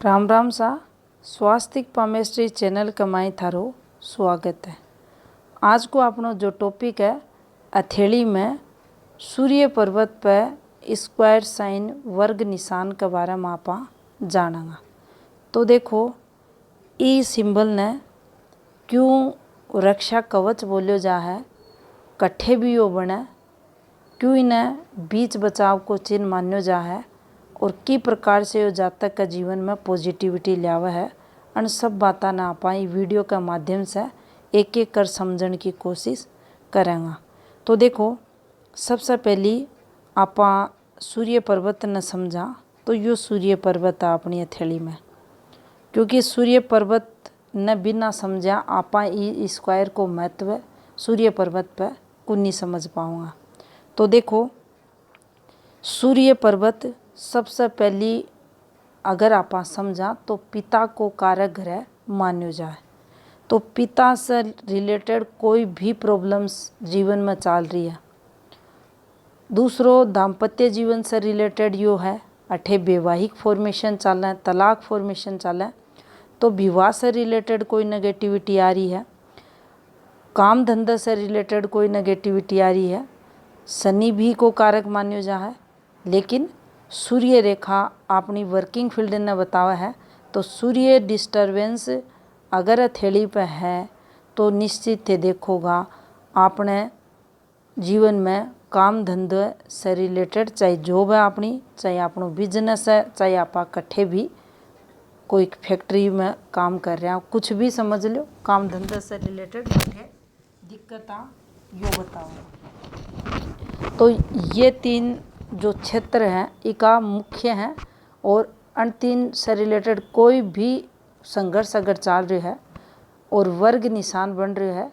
राम राम सा स्वास्तिक palmistry channel कमाई थारो स्वागत है। आज को अपनो जो टॉपिक है हथेली में सूर्य पर्वत पे स्क्वायर साइन वर्ग निशान के बारे में आप जानेंगे। तो देखो ई सिंबल ने क्यों रक्षा कवच बोलियो जा है, कट्ठे भी यो बने, क्यों इन्हें बीच बचाव को चिन्ह मान्यो जा है और की प्रकार से यो जातक का जीवन में पॉजिटिविटी लावे है। अन सब बातें ना आप वीडियो के माध्यम से एक एक कर समझने की कोशिश करेंगे। तो देखो सबसे पहली आप सूर्य पर्वत ने समझा तो यो सूर्य पर्वत है अपनी हथेली में, क्योंकि सूर्य पर्वत ने बिना समझा आप स्क्वायर को महत्व सूर्य पर्वत पे को नहीं समझ पाऊँगा। तो देखो सूर्य पर्वत सबसे पहली अगर आप समझा तो पिता को कारक ग्रह मान्यो जाए। तो पिता से रिलेटेड कोई भी प्रॉब्लम्स जीवन में चल रही है, दूसरो दाम्पत्य जीवन से रिलेटेड यो है, अठे वैवाहिक फॉर्मेशन चल है, तलाक फॉर्मेशन चल है, तो विवाह से रिलेटेड कोई नेगेटिविटी आ रही है, काम धंधे से रिलेटेड कोई नेगेटिविटी आ रही है, शनि भी को कारक मान्यो जा है। लेकिन सूर्य रेखा अपनी वर्किंग फील्ड ने बतावा है, तो सूर्य डिस्टर्बेंस अगर हथेली पे है तो निश्चित थे देखोगा आपने जीवन में काम धंधे से रिलेटेड, चाहे जॉब है अपनी, चाहे अपनो बिजनेस है, चाहे आप कट्ठे भी कोई फैक्ट्री में काम कर रहे हो, कुछ भी समझ लो काम धंधे से रिलेटेड दिक्कत यो बताओ। तो ये तीन जो क्षेत्र हैं इका मुख्य हैं, और अन तीन से रिलेटेड कोई भी संघर्ष अगर चल रही है और वर्ग निशान बन रहे है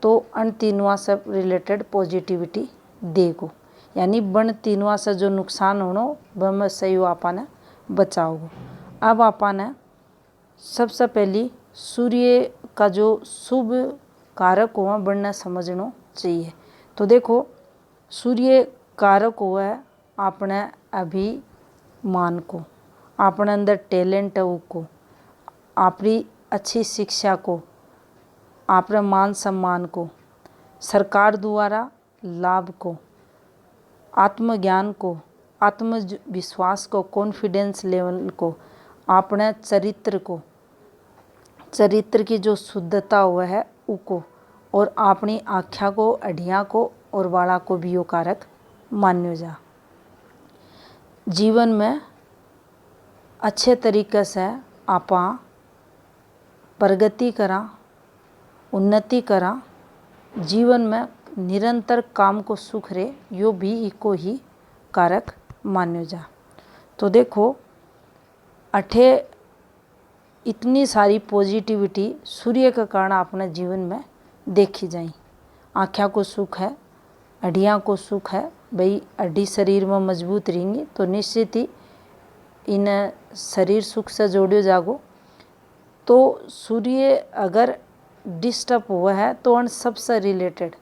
तो अन तीनों से रिलेटेड पॉजिटिविटी देगो, यानी बन तीनों से जो नुकसान होनो वह में सही आपने बचाओगे। अब आपने सबसे पहली सूर्य का जो शुभ कारक हुआ बनना समझना चाहिए। तो देखो सूर्य कारक हुआ है अपने अभिमान को, अपने अंदर टैलेंट है उसको, अपनी अच्छी शिक्षा को, अपने मान सम्मान को, सरकार द्वारा लाभ को, आत्मज्ञान को, आत्मविश्वास को, कॉन्फिडेंस लेवल को, अपने चरित्र को, चरित्र की जो शुद्धता हुआ है उको, और अपनी आख्या को, अढ़िया को और वाला को भी यो कारक मान्यो जा। जीवन में अच्छे तरीके से आप प्रगति करा, उन्नति करा, जीवन में निरंतर काम को सुख रे, यो भी इको ही कारक मान्यो जा। तो देखो अठे इतनी सारी पॉजिटिविटी सूर्य के कारण अपने जीवन में देखी जाए। आँखों को सुख है, अड्डियाँ को सुख है, भाई अड्डी शरीर में मजबूत रहेंगी तो निश्चित ही इन शरीर सुख से जोड़ियो जागो। तो सूर्य अगर डिस्टर्ब हुआ है तो उन सबसे रिलेटेड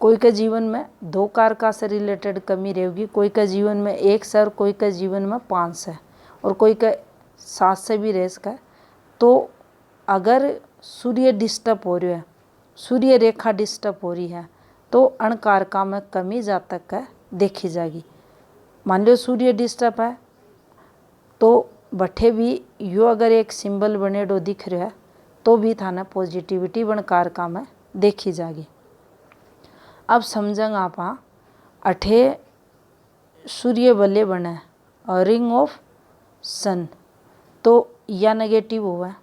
कोई के जीवन में 2 कारक से रिलेटेड कमी रहेगी, कोई के जीवन में 1 से और कोई के जीवन में 5 से और कोई के 7 से भी रह सका। तो अगर सूर्य डिस्टर्ब हो रही है, सूर्य रेखा डिस्टर्ब हो रही है तो अण कारका में कमी जातक है देखी जाएगी। मान लो सूर्य डिस्टर्ब है तो बठे भी यो अगर एक सिंबल बनेडो दिख रहा है तो भी थाने पॉजिटिविटी बन कारका में देखी जाएगी। अब समझेंगे आप अठे सूर्य बल्ले बने रिंग ऑफ सन, तो या नेगेटिव हुआ है।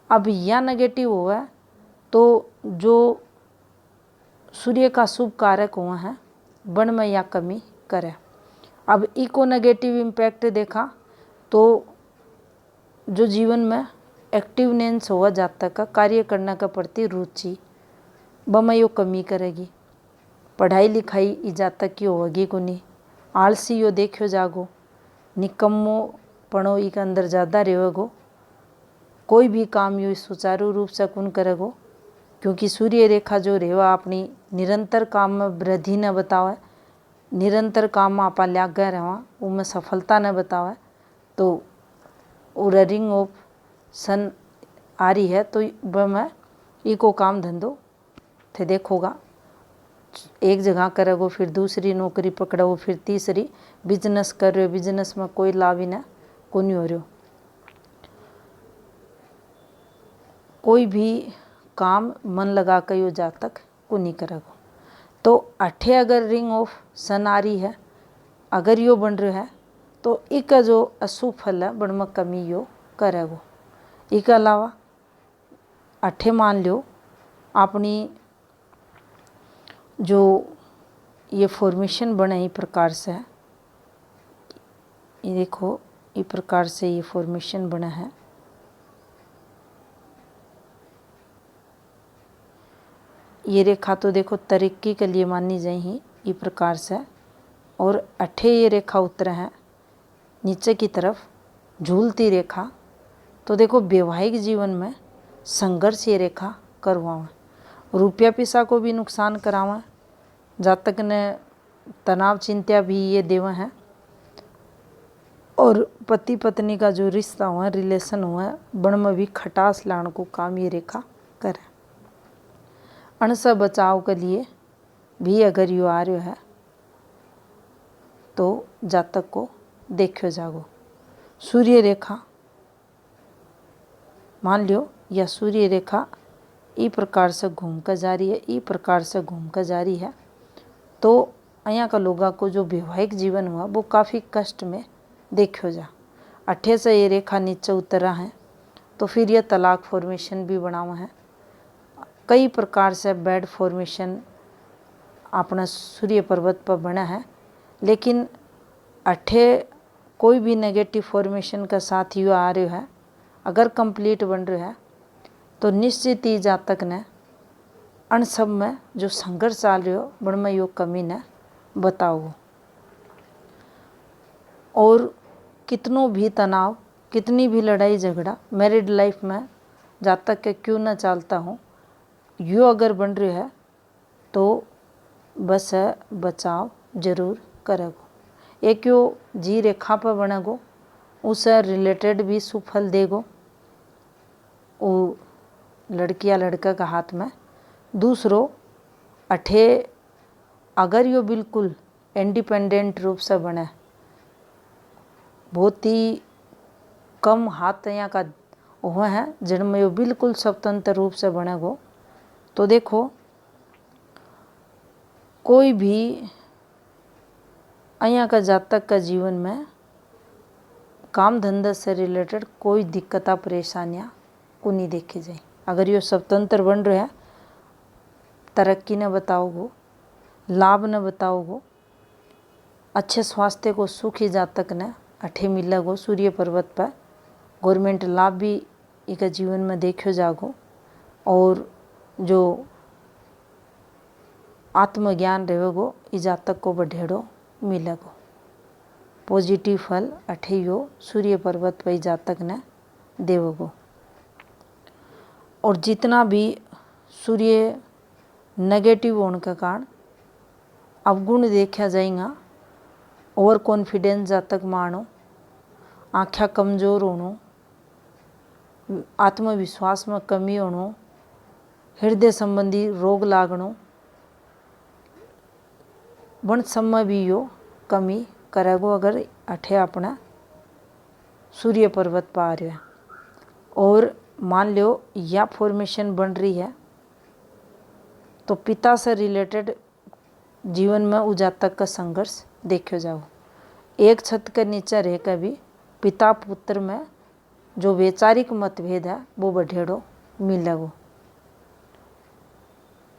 अब या नेगेटिव हुआ है तो जो सूर्य का शुभ कारक हुआ है बन में या कमी करे। अब इको नेगेटिव इम्पैक्ट देखा तो जो जीवन में एक्टिवनेस हुआ जाता का कार्य करने का प्रति रुचि बम यो कमी करेगी, पढ़ाई लिखाई ई जातक की होगी को नहीं, आलसी यो देखो जागो, निकम्मो पणो ई के अंदर ज़्यादा रहेगो, कोई भी काम यो सुचारू रूप से कौन करेगो, क्योंकि सूर्य रेखा जो रेवा अपनी निरंतर काम में वृद्धि न बतावे, निरंतर काम में आप लाग गए रहा उनमें सफलता न बतावे। तो और रिंग ऑफ सन आ रही है तो वह मैं इको काम धंधो थे देखोगा, एक जगह करेगो फिर दूसरी नौकरी पकड़ो फिर तीसरी बिजनेस कर रहे हो, बिजनेस में कोई लाभ ही ना को नहीं हो रहा, कोई भी काम मन लगा कर यो जातक को नहीं करेगो। तो अठे अगर रिंग ऑफ सन आ रही है, अगर यो बन रहा है तो एक जो अशुभ फल है बन में कमी यो करेगो। इसके अलावा अठे मान लो अपनी जो ये फॉर्मेशन बने इस प्रकार से, ये देखो इस प्रकार से ये फॉर्मेशन बना है, ये रेखा तो देखो तरक्की के लिए मानी जाएगी इस प्रकार से, और अठे ये रेखा उतरे हैं नीचे की तरफ झूलती रेखा, तो देखो वैवाहिक जीवन में संघर्ष ये रेखा करवावे, रुपया पैसा को भी नुकसान करावे, जातक ने तनाव चिंता भी ये देवा है, और पति पत्नी का जो रिश्ता हुआ रिलेशन हुआ बन में भी खटास लाने को काम ये रेखा करे। अणसे बचाव के लिए भी अगर यो आ रहा है तो जातक को देखो जागो। सूर्य रेखा मान लो या सूर्य रेखा इस प्रकार से घूम कर जा रही है, इस प्रकार से घूम कर जा रही है, तो यहाँ का लोगों को जो वैवाहिक जीवन हुआ वो काफ़ी कष्ट में देखो जा। अठे से ये रेखा नीचे उतरा है तो फिर यह तलाक फॉर्मेशन भी बना हुआ है, कई प्रकार से बैड फॉर्मेशन अपना सूर्य पर्वत पर बना है, लेकिन अठे कोई भी नेगेटिव फॉर्मेशन का साथ यो आ रहा है अगर कंप्लीट बन रहा है तो निश्चित ही जातक ने अन सब में जो संघर्ष चल रहे हो बन में यो कमी ने बताओ। और कितनों भी तनाव कितनी भी लड़ाई झगड़ा मैरिड लाइफ में जातक के क्यों ना चलता हूँ, यो अगर बन रहा है तो बस बचाव जरूर करेगो। एक यो जी रेखा पर बनेगो उससे रिलेटेड भी सुफल देगो वो लड़की या लड़का का हाथ में। दूसरो अठे अगर यो बिल्कुल इंडिपेंडेंट रूप से बने, बहुत ही कम हाथ यहाँ का वह है जिनमें यो बिल्कुल स्वतंत्र रूप से बनेगो, तो देखो कोई भी यहाँ का जातक का जीवन में काम धंधा से रिलेटेड कोई दिक्कत परेशानियाँ को नहीं देखी जाए। अगर यो स्वतंत्र बन रहा है तरक्की न बताओगो, लाभ न बताओगो, अच्छे स्वास्थ्य को सुखी जातक ने अठे मिलेगो। सूर्य पर्वत पर गवर्नमेंट लाभ भी एक जीवन में देखो जागो, और जो आत्मज्ञान रहेगो इस जातक को बढ़ेड़ो मिलेगो। पॉजिटिव फल अठे यो सूर्य पर्वत पर जातक ने देवगो। और जितना भी सूर्य नेगेटिव होने के कारण अवगुण देखा जाएगा, ओवर कॉन्फिडेंस जातक मानो, आँखें कमज़ोर होनो, आत्मविश्वास में कमी होनो, हृदय संबंधी रोग लागनो, वन समय भी यो कमी करेगो अगर अठे अपना सूर्य पर्वत पर आ रहा है। और मान लो या फॉर्मेशन बन रही है तो पिता से रिलेटेड जीवन में उस जातक का संघर्ष देखो जाओ। एक छत के नीचे रह कर भी पिता पुत्र में जो वैचारिक मतभेद है वो बढ़ेड़ो मिलेगो।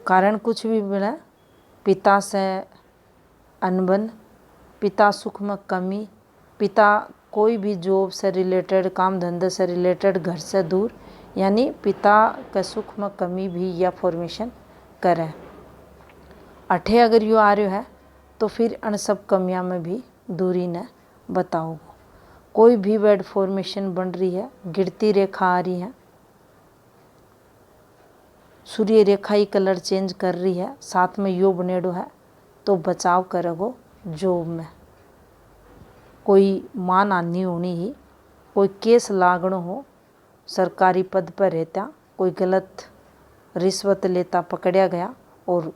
कारण कुछ भी मिले, पिता से अनबन, पिता सुख में कमी, पिता कोई भी जॉब से रिलेटेड काम धंधे से रिलेटेड घर से दूर, यानी पिता के सुख में कमी भी या फॉर्मेशन करे। अठे अगर यो आ रहा है तो फिर अन सब कमियां में भी दूरी ने बताओ। कोई भी बैड फॉर्मेशन बन रही है, गिरती रेखा आ रही है, सूर्य रेखा ही कलर चेंज कर रही है, साथ में यो बनेडो है, तो बचाव करोगो। जॉब में कोई मान हानि होनी ही कोई केस लागणो हो, सरकारी पद पर रहता कोई गलत रिश्वत लेता पकड़या गया और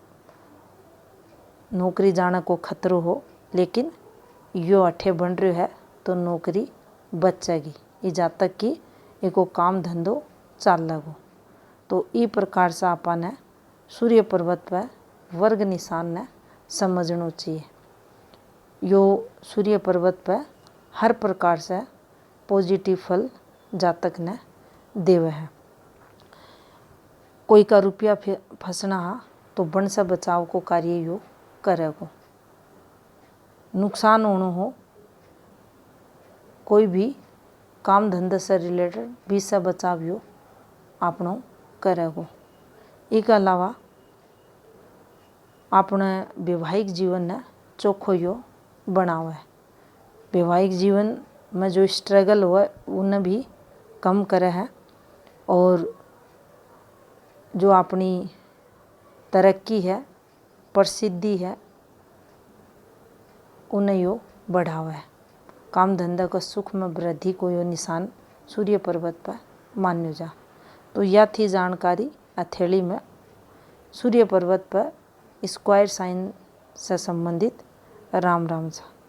नौकरी जाने को खतरो हो, लेकिन यो अठे बन रह्यो है तो नौकरी बचेगी ई जब तक कि एको काम धंधो चाल लगो। तो ई प्रकार से आपने सूर्य पर्वत पर वर्ग निशान ने समझना चाहिए। यो सूर्य पर्वत पर हर प्रकार से पॉजिटिव फल जातक ने देवे है। कोई का रुपया फंसना हा तो बन से बचाव को कार्य यो करेगो। नुकसान होनो हो, कोई भी काम धंधे से रिलेटेड भी से बचाव यो आपनो करेगो। एक अलावा अपने वैवाहिक जीवन ने चोखो यो बनावे। वैवाहिक जीवन में जो स्ट्रगल हुआ उन्हें भी कम करे है और जो अपनी तरक्की है, प्रसिद्धि है, उन्हें यो बढ़ावे है। काम धंधा का सुख में वृद्धि को यो निशान सूर्य पर्वत पर मान्यो जा। तो यह थी जानकारी हथेली में सूर्य पर्वत पर स्क्वायर साइन से संबंधित। राम राम जा।